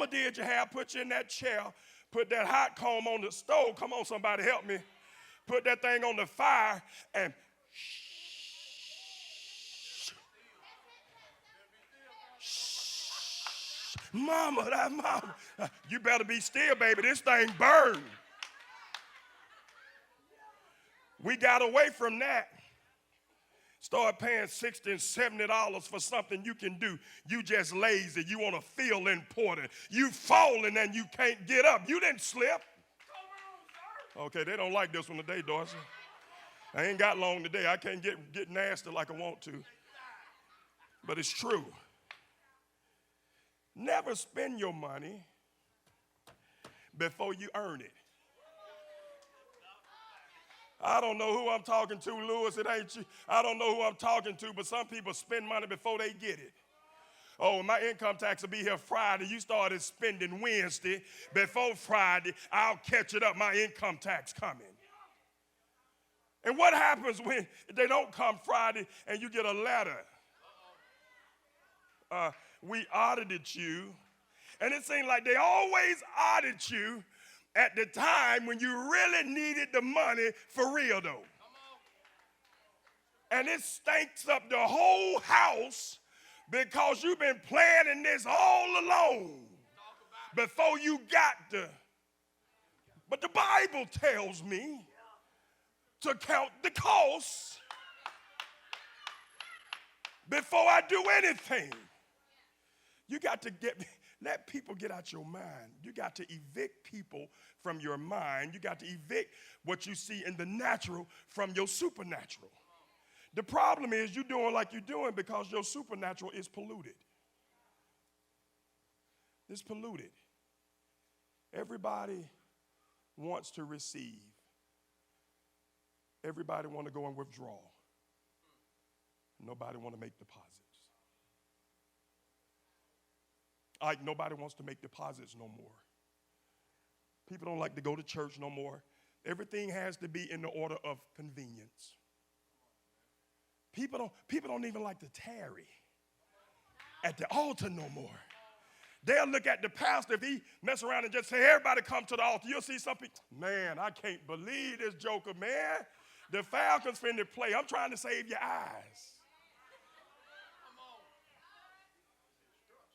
mama did you have, put you in that chair, put that hot comb on the stove. Come on, somebody help me. Put that thing on the fire and mama, that mama. You better be still, baby. This thing burned. We got away from that. Start paying $60 and $70 for something you can do. You just lazy. You want to feel important. You falling and you can't get up. You didn't slip. Okay, they don't like this one today, Dorsey. I ain't got long today. I can't get nasty like I want to. But it's true. Never spend your money before you earn it. I don't know who I'm talking to, Lewis. It ain't you. I don't know who I'm talking to, but some people spend money before they get it. Oh, my income tax will be here Friday. You started spending Wednesday. Before Friday, I'll catch it up. My income tax coming. And what happens when they don't come Friday and you get a letter? We audited you. And it seems like they always audit you at the time when you really needed the money for real, though. And it stinks up the whole house because you've been planning this all along before you got the. But the Bible tells me to count the costs before I do anything. You got to let people get out your mind. You got to evict people from your mind. You got to evict what you see in the natural from your supernatural. The problem is you're doing like you're doing because your supernatural is polluted. It's polluted. Everybody wants to receive. Everybody want to go and withdraw. Nobody want to make deposits. Like nobody wants to make deposits no more. People don't like to go to church no more. Everything has to be in the order of convenience. People don't even like to tarry at the altar no more. They'll look at the pastor if he mess around and just say, everybody come to the altar. You'll see some people, man, I can't believe this joker, man. The Falcons finna play. I'm trying to save your eyes.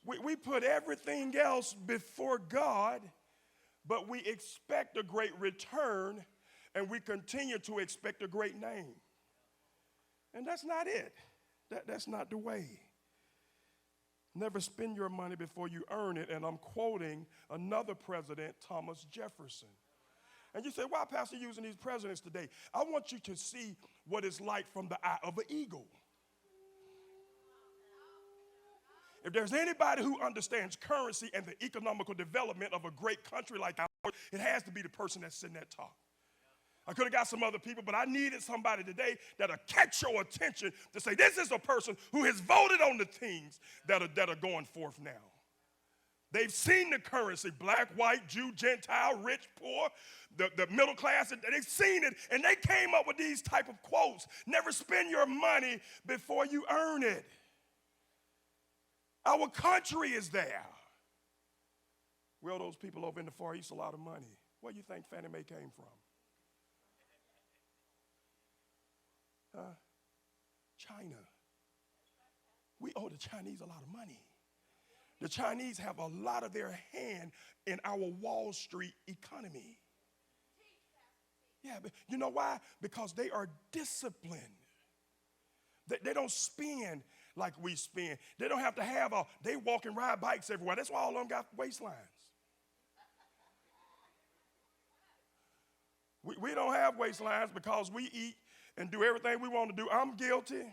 We put everything else before God, but we expect a great return, and we continue to expect a great name. And that's not it. That's not the way. Never spend your money before you earn it. And I'm quoting another president, Thomas Jefferson. And you say, why, Pastor, using these presidents today? I want you to see what it's like from the eye of an eagle. If there's anybody who understands currency and the economical development of a great country like ours, it has to be the person that's sitting at top. I could have got some other people, but I needed somebody today that'll catch your attention to say, this is a person who has voted on the things that are going forth now. They've seen the currency, black, white, Jew, Gentile, rich, poor, the middle class. They've seen it, and they came up with these type of quotes. Never spend your money before you earn it. Our country is there. Well, those people over in the Far East a lot of money. Where do you think Fannie Mae came from? China. We owe the Chinese a lot of money. The Chinese have a lot of their hand in our Wall Street economy. Yeah, but you know why? Because they are disciplined. They don't spend like we spend. They don't have to have they walk and ride bikes everywhere. That's why all of them got waistlines. We don't have waistlines because we eat and do everything we want to do. I'm guilty.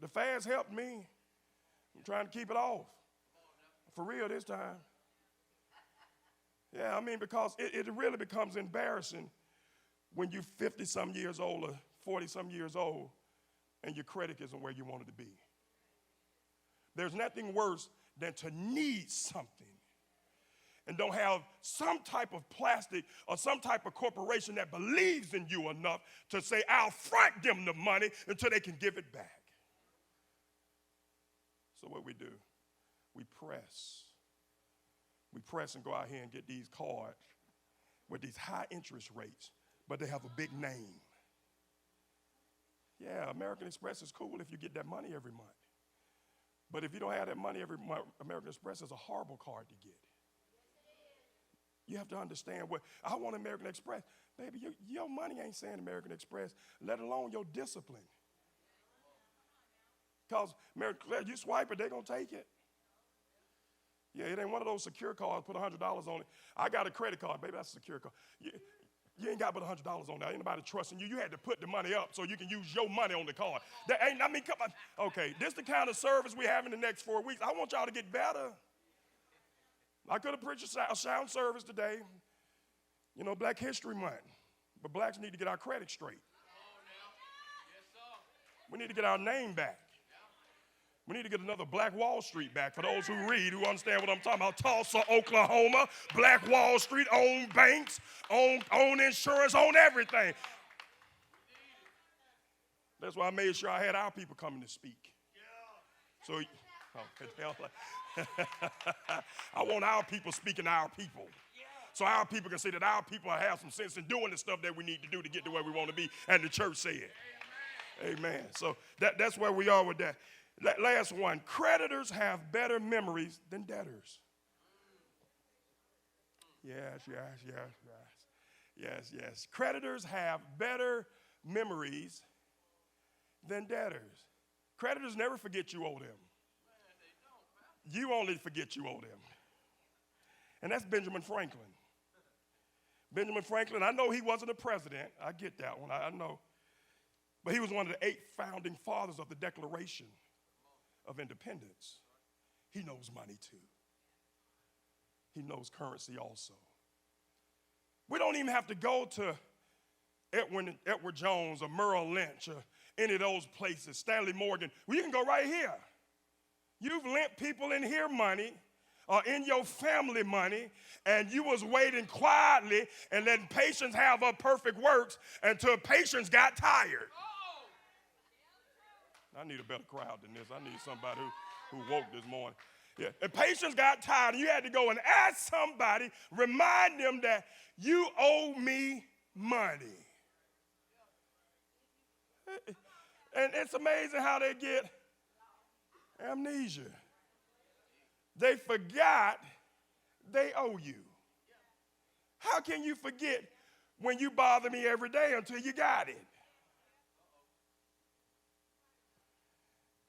The fast helped me. I'm trying to keep it off. For real this time. Yeah, I mean, because it really becomes embarrassing when you're 50-some years old or 40-some years old and your credit isn't where you want it to be. There's nothing worse than to need something and don't have some type of plastic or some type of corporation that believes in you enough to say, I'll front them the money until they can give it back. So what we do, we press. We press and go out here and get these cards with these high interest rates, but they have a big name. Yeah, American Express is cool if you get that money every month. But if you don't have that money every month, American Express is a horrible card to get. You have to understand what, I want American Express. Baby, your money ain't saying American Express, let alone your discipline. Because American Express, you swipe it, they're going to take it. Yeah, it ain't one of those secure cards, put $100 on it. I got a credit card, baby, that's a secure card. You ain't got but $100 on that. Ain't nobody trusting you. You had to put the money up so you can use your money on the card. That ain't, I mean, come on. Okay, this the kind of service we have in the next 4 weeks. I want y'all to get better. I could have preached a sound service today, you know, Black History Month. But blacks need to get our credit straight. We need to get our name back. We need to get another Black Wall Street back for those who read, who understand what I'm talking about. Tulsa, Oklahoma, Black Wall Street, own banks, own insurance, own everything. That's why I made sure I had our people coming to speak. So, I want our people speaking to our people. So our people can say that our people have some sense in doing the stuff that we need to do to get to where we want to be, and the church said. Amen. So that's where we are with that. Last one, creditors have better memories than debtors. Yes. Creditors have better memories than debtors. Creditors never forget you owe them. You only forget you owe them. And that's Benjamin Franklin. Benjamin Franklin, I know he wasn't a president. I get that one, I know. But he was one of the 8 founding fathers of the Declaration of Independence. He knows money too. He knows currency also. We don't even have to go to Edward Jones or Merrill Lynch or any of those places, Stanley Morgan. We can go right here. You've lent people in here money or in your family money, and you was waiting quietly and letting patience have her perfect works until patience got tired. I need a better crowd than this. I need somebody who woke this morning. Yeah. And patience got tired, and you had to go and ask somebody, remind them that you owe me money. And it's amazing how they get amnesia. They forgot they owe you. How can you forget when you bother me every day until you got it?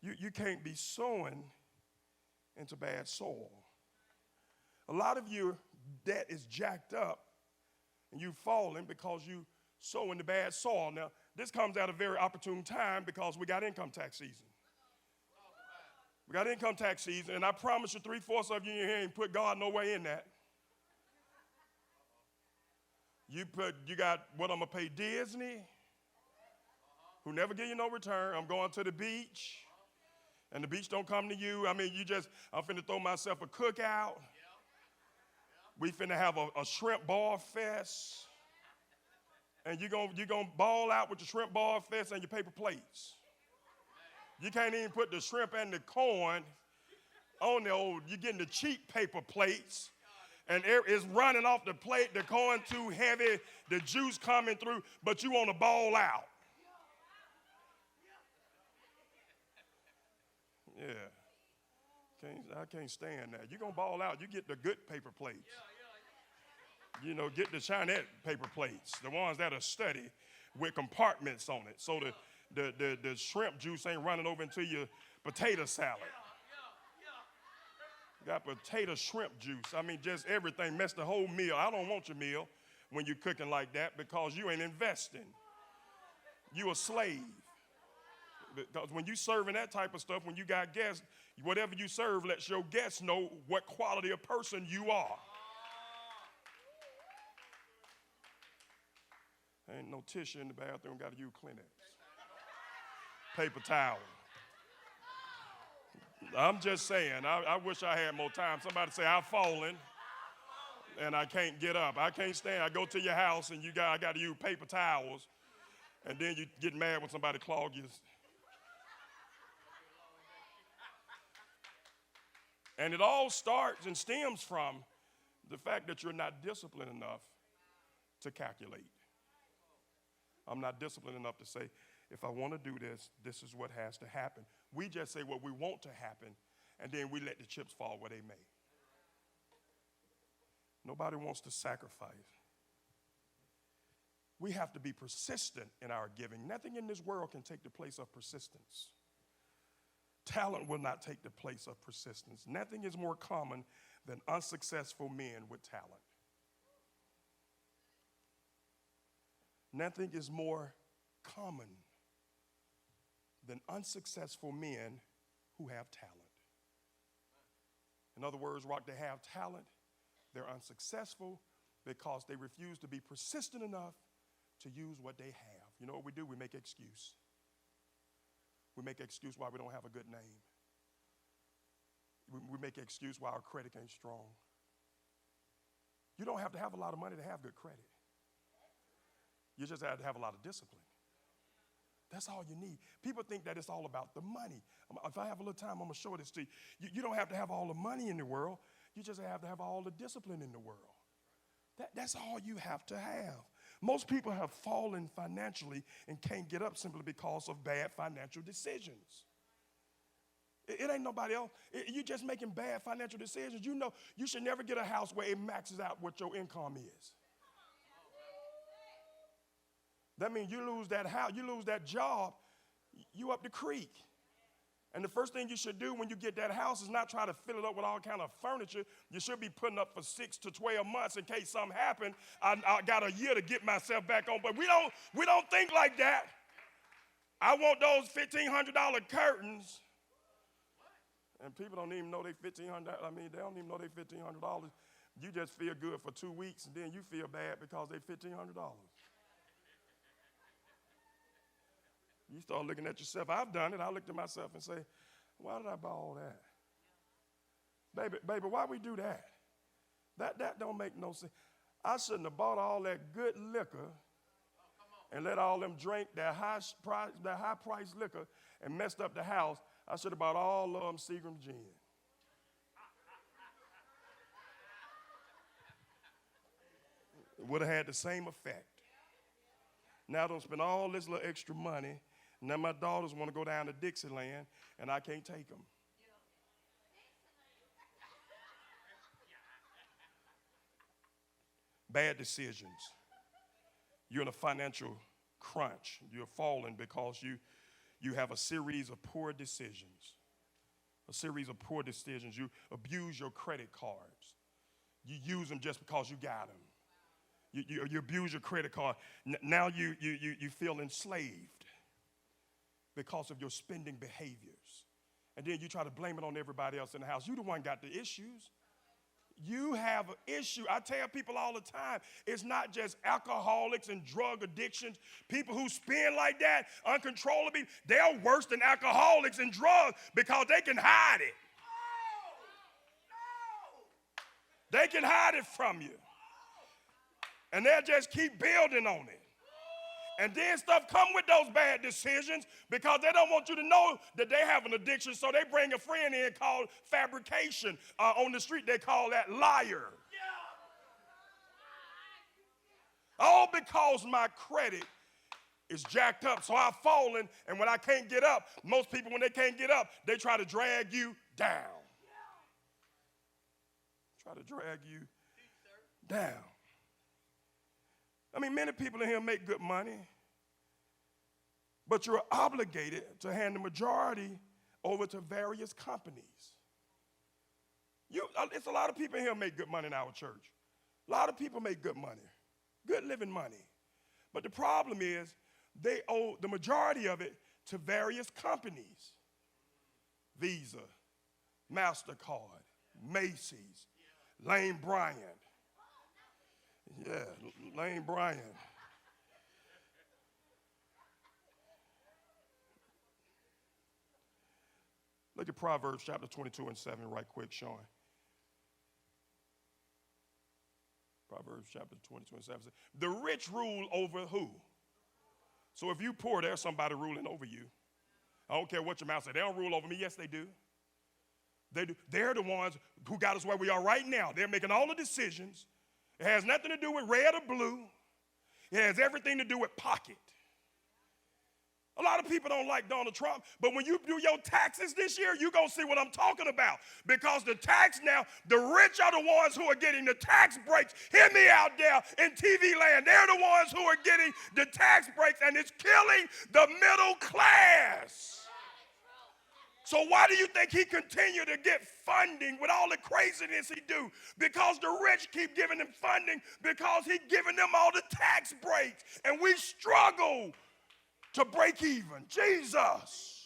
You can't be sowing into bad soil. A lot of your debt is jacked up and you've fallen because you sow into bad soil. Now, this comes at a very opportune time because we got income tax season. We got income tax season, and I promise you 3/4 of you in here ain't put God no way in that. You got what I'm going to pay Disney, who never give you no return. I'm going to the beach, and the beach don't come to you. I mean, I'm finna throw myself a cookout. We finna have a shrimp ball fest. And you're gonna ball out with the shrimp ball fest and your paper plates. You can't even put the shrimp and the corn on the old, you're getting the cheap paper plates. And it's running off the plate, the corn too heavy, the juice coming through, but you want to ball out. Yeah. I can't stand that. You're going to ball out. You get the good paper plates. You know, get the Chinette paper plates, the ones that are steady with compartments on it, so the shrimp juice ain't running over into your potato salad. Got potato shrimp juice. I mean, just everything, mess the whole meal. I don't want your meal when you're cooking like that because you ain't investing. You a slave. Because when you serving that type of stuff, when you got guests, whatever you serve lets your guests know what quality of person you are. Ain't no tissue in the bathroom, got to use Kleenex. Paper towel. I'm just saying, I wish I had more time. Somebody say, I've fallen and I can't get up. I can't stand. I go to your house and I got to use paper towels, and then you get mad when somebody clog you. And it all starts and stems from the fact that you're not disciplined enough to calculate. I'm not disciplined enough to say, if I want to do this, this is what has to happen. We just say what we want to happen, and then we let the chips fall where they may. Nobody wants to sacrifice. We have to be persistent in our giving. Nothing in this world can take the place of persistence. Talent will not take the place of persistence. Nothing is more common than unsuccessful men with talent. Nothing is more common than unsuccessful men who have talent. In other words, Rock, they have talent, they're unsuccessful because they refuse to be persistent enough to use what they have. You know what we do? We make excuse. We make excuse why we don't have a good name. We make excuse why our credit ain't strong. You don't have to have a lot of money to have good credit. You just have to have a lot of discipline. That's all you need. People think that it's all about the money. If I have a little time, I'm going to show this to you. You don't have to have all the money in the world. You just have to have all the discipline in the world. That's all you have to have. Most people have fallen financially and can't get up simply because of bad financial decisions. It ain't nobody else. You're just making bad financial decisions. You know, you should never get a house where it maxes out what your income is. That means you lose that house, you lose that job, you up the creek. And the first thing you should do when you get that house is not try to fill it up with all kind of furniture. You should be putting up for 6 to 12 months in case something happened. I got a year to get myself back on. But we don't think like that. I want those $1,500 curtains. And people don't even know they $1,500. I mean, they don't even know they $1,500. You just feel good for 2 weeks, and then you feel bad because they $1,500. You start looking at yourself. I've done it. I looked at myself and say, why did I buy all that? Baby, why we do that? That don't make no sense. I shouldn't have bought all that good liquor and let all them drink that high-priced liquor and messed up the house. I should have bought all of them Seagram gin. It would have had the same effect. Now I don't spend all this little extra money. Now my daughters want to go down to Dixieland, and I can't take them. Bad decisions. You're in a financial crunch. You're falling because you have a series of poor decisions. A series of poor decisions. You abuse your credit cards. You use them just because you got them. You abuse your credit card. Now you feel enslaved because of your spending behaviors. And then you try to blame it on everybody else in the house. You the one got the issues. You have an issue. I tell people all the time, it's not just alcoholics and drug addictions. People who spend like that uncontrollably, they're worse than alcoholics and drugs because they can hide it. They can hide it from you. And they'll just keep building on it. And then stuff come with those bad decisions because they don't want you to know that they have an addiction, so they bring a friend in called fabrication. On the street, they call that liar. All because my credit is jacked up, so I've fallen, and when I can't get up, most people, when they can't get up, they try to drag you down. Try to drag you down. I mean, many people in here make good money, but you're obligated to hand the majority over to various companies. It's a lot of people in here make good money in our church. A lot of people make good money, good living money. But the problem is they owe the majority of it to various companies. Visa, MasterCard, Macy's, Lane Bryant. Yeah, Lane Bryant. Look at Proverbs chapter 22 and 7 right quick, Sean. Proverbs chapter 22 and 7 says, the rich rule over who? So if you poor, there's somebody ruling over you. I don't care what your mouth says. They don't rule over me. Yes, they do. They're the ones who got us where we are right now. They're making all the decisions. It has nothing to do with red or blue. It has everything to do with pocket. A lot of people don't like Donald Trump, but when you do your taxes this year, you're going to see what I'm talking about. Because the tax now, the rich are the ones who are getting the tax breaks. Hear me out there in TV land. They're the ones who are getting the tax breaks, and it's killing the middle class. So why do you think he continue to get funding with all the craziness he do? Because the rich keep giving him funding because he giving them all the tax breaks. And we struggle to break even. Jesus.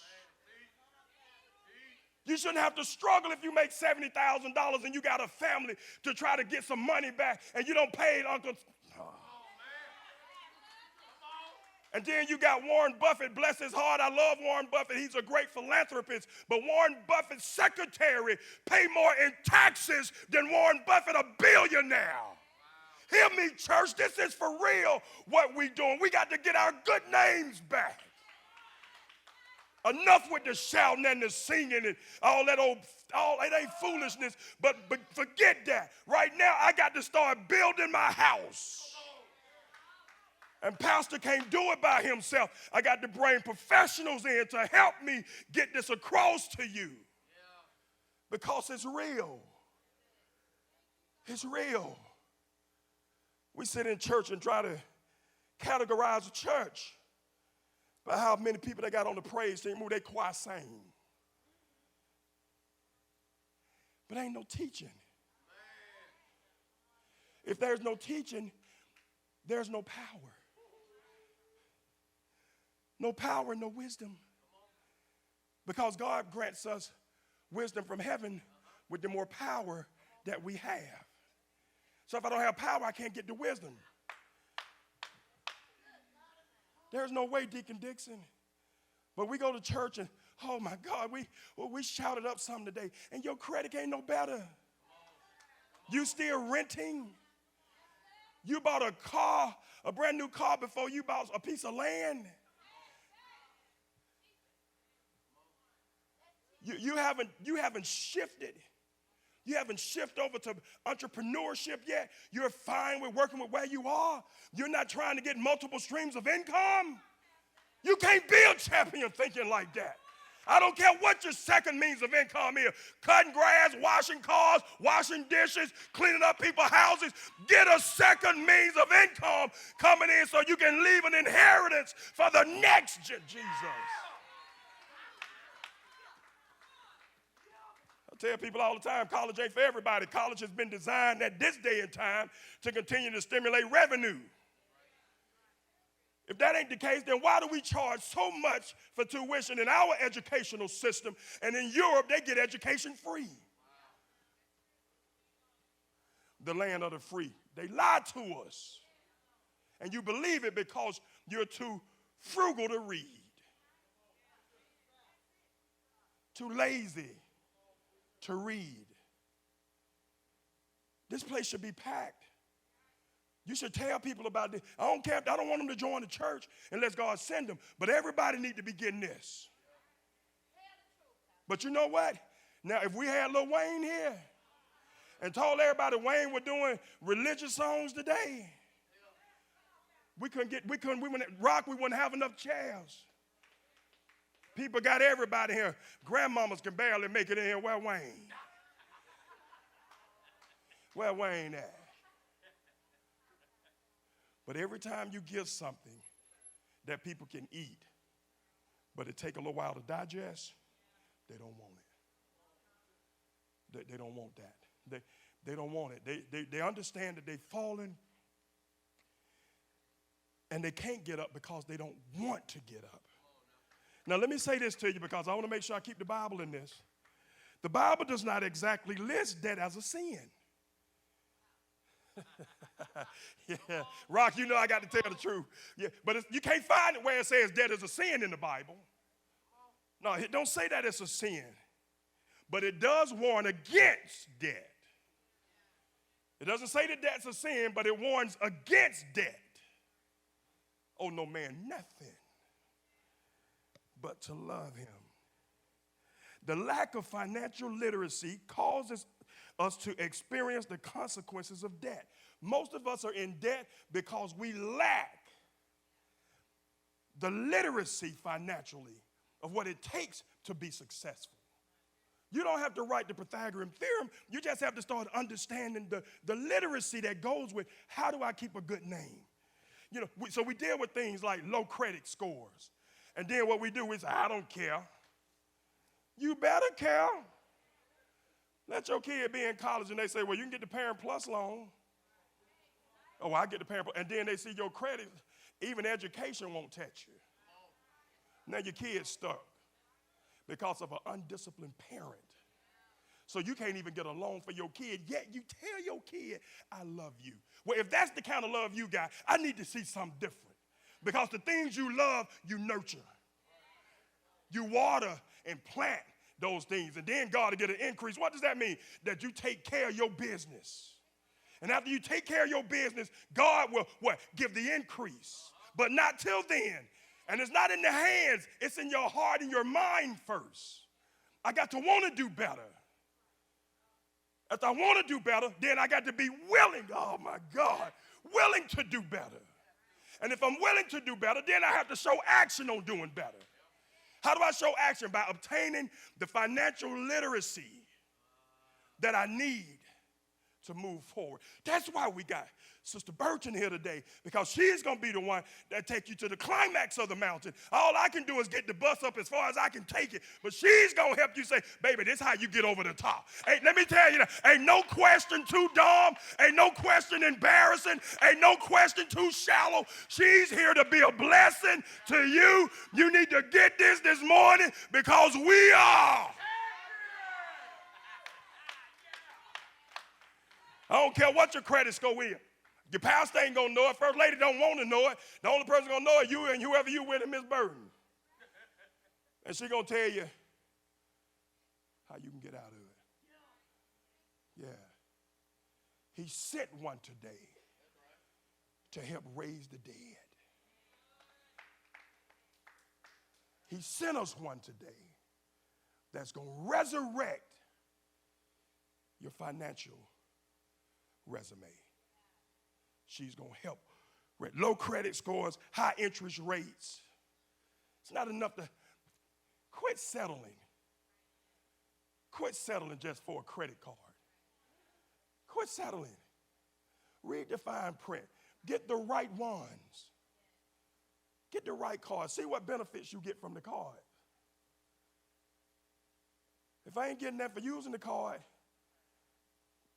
You shouldn't have to struggle if you make $70,000 and you got a family to try to get some money back and you don't pay it, Uncle. And then you got Warren Buffett, bless his heart. I love Warren Buffett. He's a great philanthropist. But Warren Buffett's secretary pay more in taxes than Warren Buffett, a billionaire. Hear me, church. This is for real what we doing. We got to get our good names back. Enough with the shouting and the singing and all that it ain't foolishness. But forget that. Right now, I got to start building my house. And pastor can't do it by himself. I got to bring professionals in to help me get this across to you. Because it's real. It's real. We sit in church and try to categorize the church by how many people they got on the praise team, who they choir sing. But ain't no teaching. If there's no teaching, there's no power. No power, no wisdom. Because God grants us wisdom from heaven with the more power that we have. So if I don't have power, I can't get the wisdom. There's no way, Deacon Dixon. But we go to church and, oh my God, we shouted up something today, and your credit ain't no better. You still renting. You bought a car, a brand new car, before you bought a piece of land. You haven't shifted. You haven't shifted over to entrepreneurship yet. You're fine with working with where you are. You're not trying to get multiple streams of income. You can't be a champion thinking like that. I don't care what your second means of income is. Cutting grass, washing cars, washing dishes, cleaning up people's houses. Get a second means of income coming in so you can leave an inheritance for the next Jesus. I tell people all the time, college ain't for everybody. College has been designed at this day and time to continue to stimulate revenue. If that ain't the case, then why do we charge so much for tuition in our educational system, and in Europe they get education free? The land of the free. They lie to us. And you believe it because you're too frugal to read, too lazy to read. This place should be packed. You should tell people about this. I don't care. I don't want them to join the church unless God send them. But everybody need to be getting this. But you know what? Now, if we had Lil Wayne here and told everybody Wayne was doing religious songs today, we wouldn't have enough chairs. People got everybody here. Grandmamas can barely make it in here. Where Wayne? Where Wayne at? But every time you give something that people can eat, but it take a little while to digest, they don't want it. They don't want that. They don't want it. They understand that they've fallen, and they can't get up because they don't want to get up. Now, let me say this to you because I want to make sure I keep the Bible in this. The Bible does not exactly list debt as a sin. Yeah, Rock, you know I got to tell the truth. Yeah, but you can't find it where it says debt is a sin in the Bible. No, it don't say that it's a sin. But it does warn against debt. It doesn't say that that's a sin, but it warns against debt. Oh, no man, nothing but to love him. The lack of financial literacy causes us to experience the consequences of debt. Most of us are in debt because we lack the literacy financially of what it takes to be successful. You don't have to write the Pythagorean theorem. You just have to start understanding the literacy that goes with how do I keep a good name. You know, so we deal with things like low credit scores. And then what we do is, I don't care. You better care. Let your kid be in college and they say, well, you can get the Parent Plus loan. Oh, I get the Parent Plus. And then they see your credit, even education won't touch you. Now your kid's stuck because of an undisciplined parent. So you can't even get a loan for your kid, yet you tell your kid, I love you. Well, if that's the kind of love you got, I need to see something different. Because the things you love, you nurture. You water and plant those things. And then God will get an increase. What does that mean? That you take care of your business. And after you take care of your business, God will what? Give the increase. But not till then. And it's not in the hands. It's in your heart and your mind first. I got to want to do better. If I want to do better, then I got to be willing, oh my God, willing to do better. And if I'm willing to do better, then I have to show action on doing better. How do I show action? By obtaining the financial literacy that I need to move forward. That's why we got Sister Burton here today, because she's going to be the one that take you to the climax of the mountain. All I can do is get the bus up as far as I can take it, but she's going to help you say, baby, this is how you get over the top. Hey, let me tell you that ain't no question too dumb, ain't no question embarrassing, ain't no question too shallow. She's here to be a blessing to you. You need to get this morning because we are. I don't care what your credit score is. Your pastor ain't going to know it. First lady don't want to know it. The only person going to know it, you and whoever you with, and Miss Burton. And she going to tell you how you can get out of it. Yeah. He sent one today to help raise the dead. He sent us one today that's going to resurrect your financial resume. She's going to help with low credit scores, high interest rates. It's not enough to quit settling. Quit settling just for a credit card. Quit settling. Read the fine print. Get the right ones. Get the right card. See what benefits you get from the card. If I ain't getting that for using the card,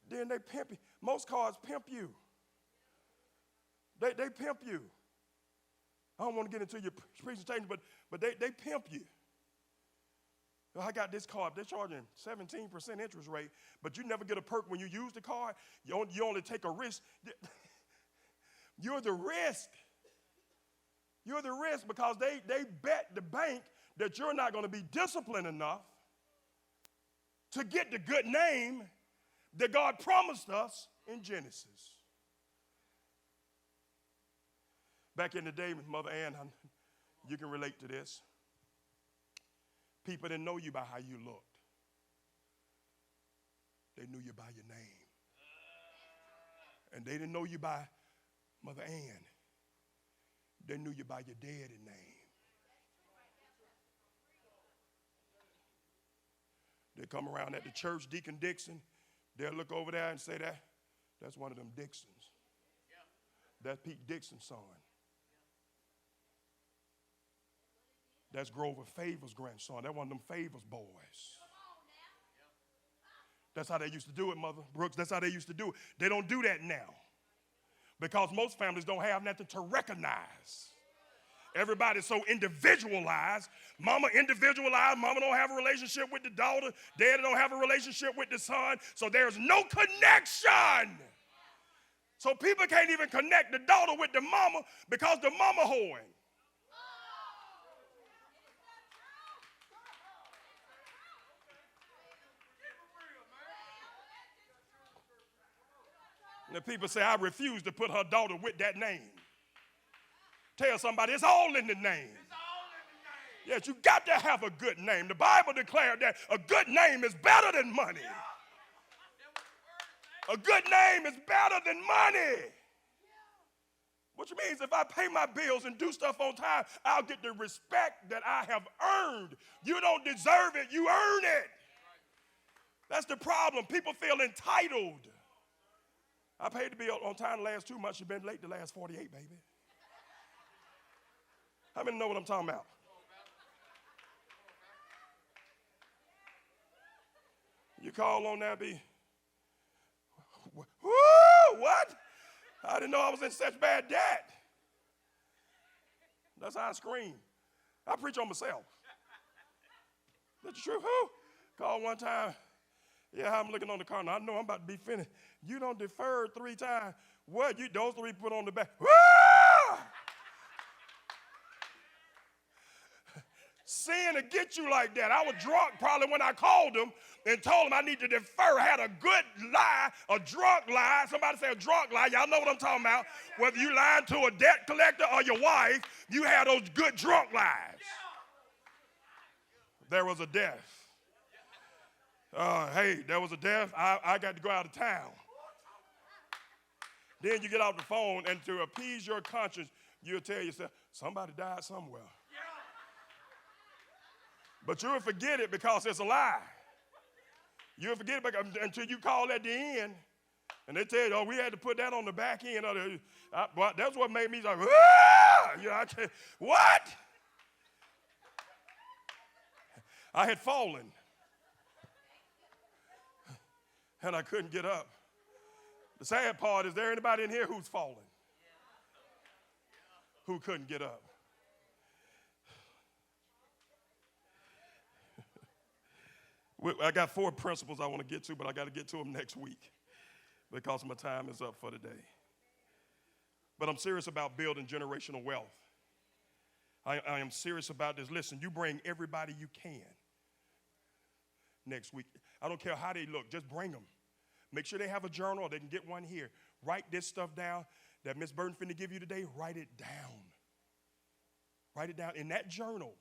then they pimp you. Most cards pimp you. They pimp you. I don't want to get into your presentation, but they pimp you. I got this card. They're charging 17% interest rate, but you never get a perk when you use the card. You only take a risk. You're the risk. You're the risk because they bet the bank that you're not going to be disciplined enough to get the good name that God promised us in Genesis. Back in the day, Mother Ann, you can relate to this. People didn't know you by how you looked. They knew you by your name. And they didn't know you by Mother Ann. They knew you by your daddy name. They come around at the church, Deacon Dixon. They'll look over there and say that's one of them Dixons. That's Pete Dixon's son. That's Grover Favor's grandson. That's one of them Favors boys. That's how they used to do it, Mother Brooks. That's how they used to do it. They don't do that now because most families don't have nothing to recognize. Everybody's so individualized. Mama individualized. Mama don't have a relationship with the daughter. Daddy don't have a relationship with the son. So there's no connection. So people can't even connect the daughter with the mama because the mama hoeing. And the people say, I refuse to put her daughter with that name. Tell somebody, it's all in the name. Yes, you got to have a good name. The Bible declared that a good name is better than money. A good name is better than money. Which means if I pay my bills and do stuff on time, I'll get the respect that I have earned. You don't deserve it, you earn it. That's the problem. People feel entitled. I paid the bill on time the last 2 months. You've been late the last 48, baby. How many know what I'm talking about? You call on that, be, whoo, what? I didn't know I was in such bad debt. That's how I scream. I preach on myself. That's the truth. Who? Called one time. Yeah, I'm looking on the car. Now I know I'm about to be finished. You don't defer 3 times. What? You those 3 put on the back. Woo! Sin to get you like that. I was drunk probably when I called him and told him I need to defer. I had a good lie, a drunk lie. Somebody say a drunk lie. Y'all know what I'm talking about. Whether you lying to a debt collector or your wife, you had those good drunk lies. There was a death. Hey, there was a death. I got to go out of town. Then you get off the phone, and to appease your conscience, you'll tell yourself, somebody died somewhere. But you'll forget it because it's a lie. You'll forget it until you call at the end, and they tell you, oh, we had to put that on the back end. That's what made me like, ah! You know, I tell you, what? I had fallen, and I couldn't get up. The sad part is, there anybody in here who's fallen? Who couldn't get up? I got 4 principles I want to get to, but I got to get to them next week because my time is up for today. But I'm serious about building generational wealth. I am serious about this. Listen, you bring everybody you can next week. I don't care how they look. Just bring them. Make sure they have a journal or they can get one here. Write this stuff down that Miss Burton finna give you today. Write it down. Write it down in that journal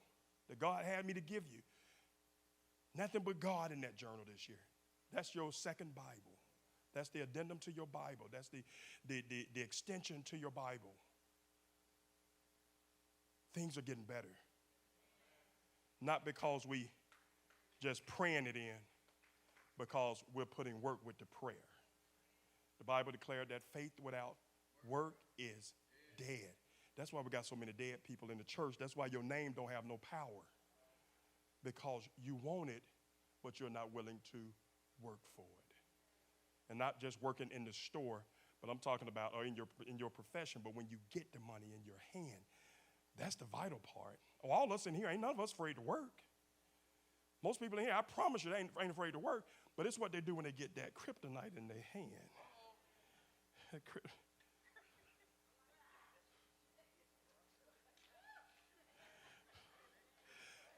that God had me to give you. Nothing but God in that journal this year. That's your second Bible. That's the addendum to your Bible. That's the extension to your Bible. Things are getting better. Not because we just praying it in, because we're putting work with the prayer. The Bible declared that faith without work is dead. That's why we got so many dead people in the church. That's why your name don't have no power. Because you want it, but you're not willing to work for it. And not just working in the store, but I'm talking about or in your profession, but when you get the money in your hand, that's the vital part. Oh, all of us in here, ain't none of us afraid to work. Most people in here, I promise you, they ain't afraid to work, but it's what they do when they get that kryptonite in their hand.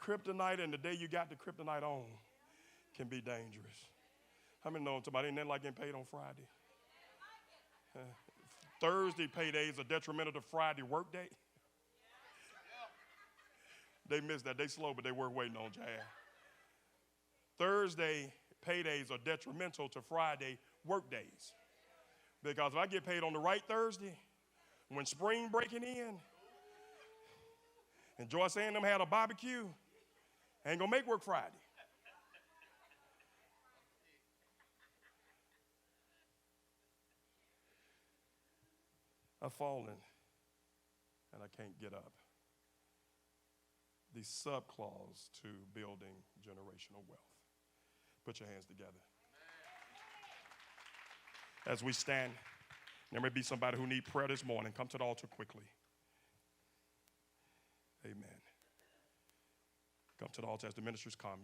Kryptonite, and the day you got the kryptonite on can be dangerous. How many know somebody ain't nothing like getting paid on Friday? Thursday paydays are detrimental to Friday work day. They missed that. They slow, but they were waiting on Jab. Thursday paydays are detrimental to Friday work days. Because if I get paid on the right Thursday, when spring breaking in, and Joyce and them had a barbecue, ain't gonna make work Friday. I've fallen and I can't get up. The subclause to building generational wealth. Put your hands together. As we stand, there may be somebody who needs prayer this morning. Come to the altar quickly. Amen. Come to the altar as the ministers come.